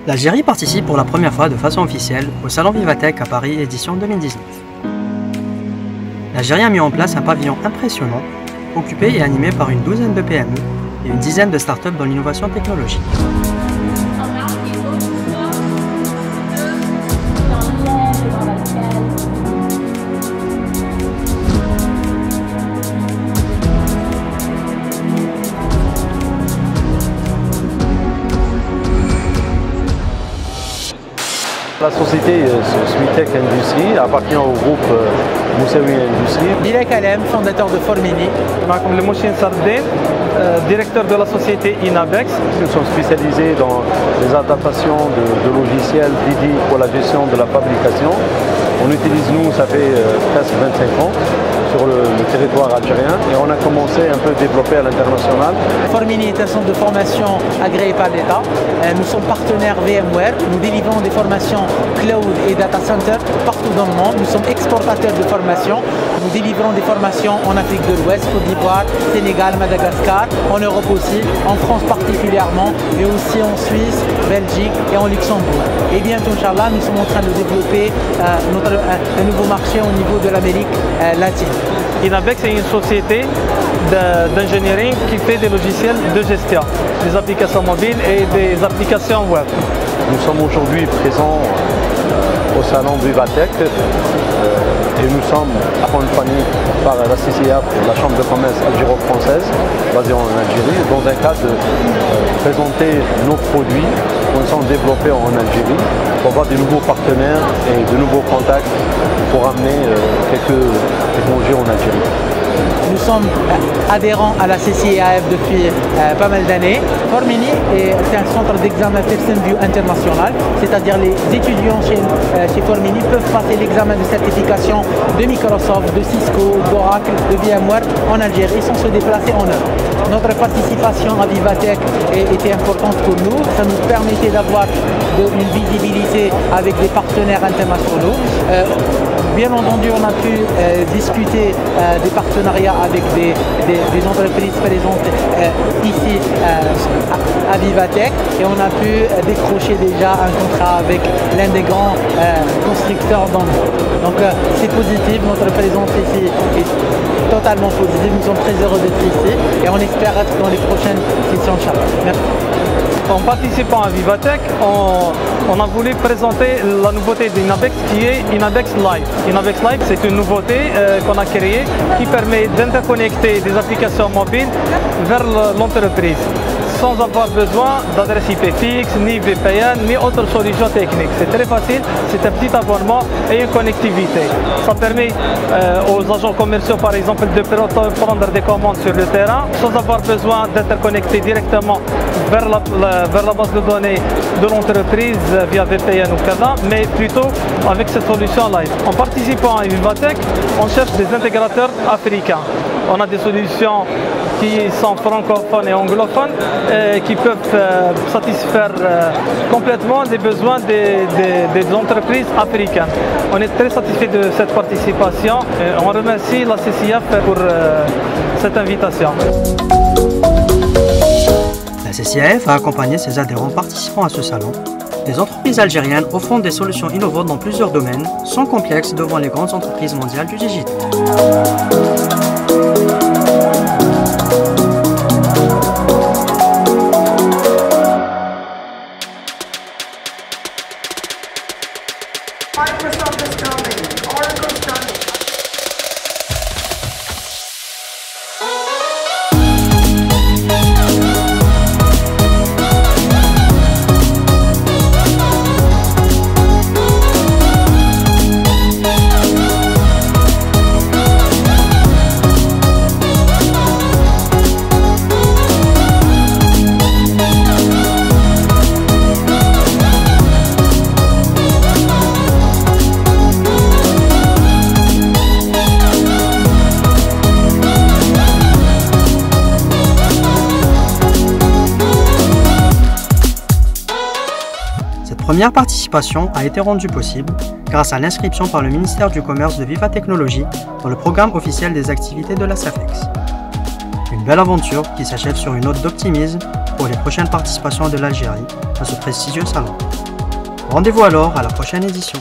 L'Algérie participe pour la première fois de façon officielle au Salon Vivatech à Paris édition 2019. L'Algérie a mis en place un pavillon impressionnant, occupé et animé par une douzaine de PME et une dizaine de startups dans l'innovation technologique. La société Smitech Industries appartient au groupe Moussaoui Industries. Bilek Alem, fondateur de Formini. Comme le Mouchine Sardin, directeur de la société Inabex. Nous sommes spécialisés dans les adaptations de logiciels dédiés pour la gestion de la fabrication. On utilise, nous, ça fait presque 25 ans sur le territoire algérien et on a commencé un peu à développer à l'international. Formini est un centre de formation agréé par l'État. Nous sommes partenaires VMware. Nous délivrons des formations cloud et data center partout dans le monde. Nous sommes exportateurs de formations. Nous délivrons des formations en Afrique de l'Ouest, Côte d'Ivoire, Sénégal, Madagascar, en Europe aussi, en France particulièrement, mais aussi en Suisse, Belgique et en Luxembourg. Et bientôt, Inch'Allah, nous sommes en train de développer un nouveau marché au niveau de l'Amérique latine. Inabex est une société d'ingénierie qui fait des logiciels de gestion, des applications mobiles et des applications web. Nous sommes aujourd'hui présents au salon Vivatech et nous sommes accompagnés par la CCIAF, la Chambre de commerce algéro-française, basée en Algérie, dans un cadre de présenter nos produits qui sont développés en Algérie pour avoir de nouveaux partenaires et de nouveaux contacts pour amener quelques technologies en Algérie. Nous sommes adhérents à la CCIAF depuis pas mal d'années. Formini est un centre d'examen PersonVue international, c'est-à-dire les étudiants chez Formini peuvent passer l'examen de certification de Microsoft, de Cisco, d'Oracle, de VMware en Algérie sans se déplacer en Europe. Notre participation à Vivatech était importante pour nous. Ça nous permettait d'avoir une visibilité avec des partenaires internationaux. Bien entendu, on a pu discuter des partenariats avec des entreprises présentes ici à Vivatech et on a pu décrocher déjà un contrat avec l'un des grands constructeurs dans le monde. Donc c'est positif, notre présence ici est totalement positive, nous sommes très heureux d'être ici et on espère être dans les prochaines sessions. Merci. En participant à Vivatech, on a voulu présenter la nouveauté d'Inabex qui est Inabex Live. Inabex Live, c'est une nouveauté qu'on a créée qui permet d'interconnecter des applications mobiles vers l'entreprise sans avoir besoin d'adresse IP fixe, ni VPN, ni autre solution technique. C'est très facile, c'est un petit abonnement et une connectivité. Ça permet aux agents commerciaux, par exemple, de prendre des commandes sur le terrain sans avoir besoin d'être connecté directement vers la base de données de l'entreprise via VPN ou CADA, mais plutôt avec cette solution live. En participant à Vivatech, on cherche des intégrateurs africains. On a des solutions qui sont francophones et anglophones qui peuvent satisfaire complètement les besoins des entreprises africaines. On est très satisfait de cette participation et on remercie la CCIAF pour cette invitation. La CCIAF a accompagné ses adhérents participant à ce salon, des entreprises algériennes offrant des solutions innovantes dans plusieurs domaines, sans complexe devant les grandes entreprises mondiales du digital. Microsoft is coming. Oracle's coming. Cette première participation a été rendue possible grâce à l'inscription par le ministère du Commerce de Viva Technologies dans le programme officiel des activités de la SAFEX. Une belle aventure qui s'achève sur une note d'optimisme pour les prochaines participations de l'Algérie à ce prestigieux salon. Rendez-vous alors à la prochaine édition.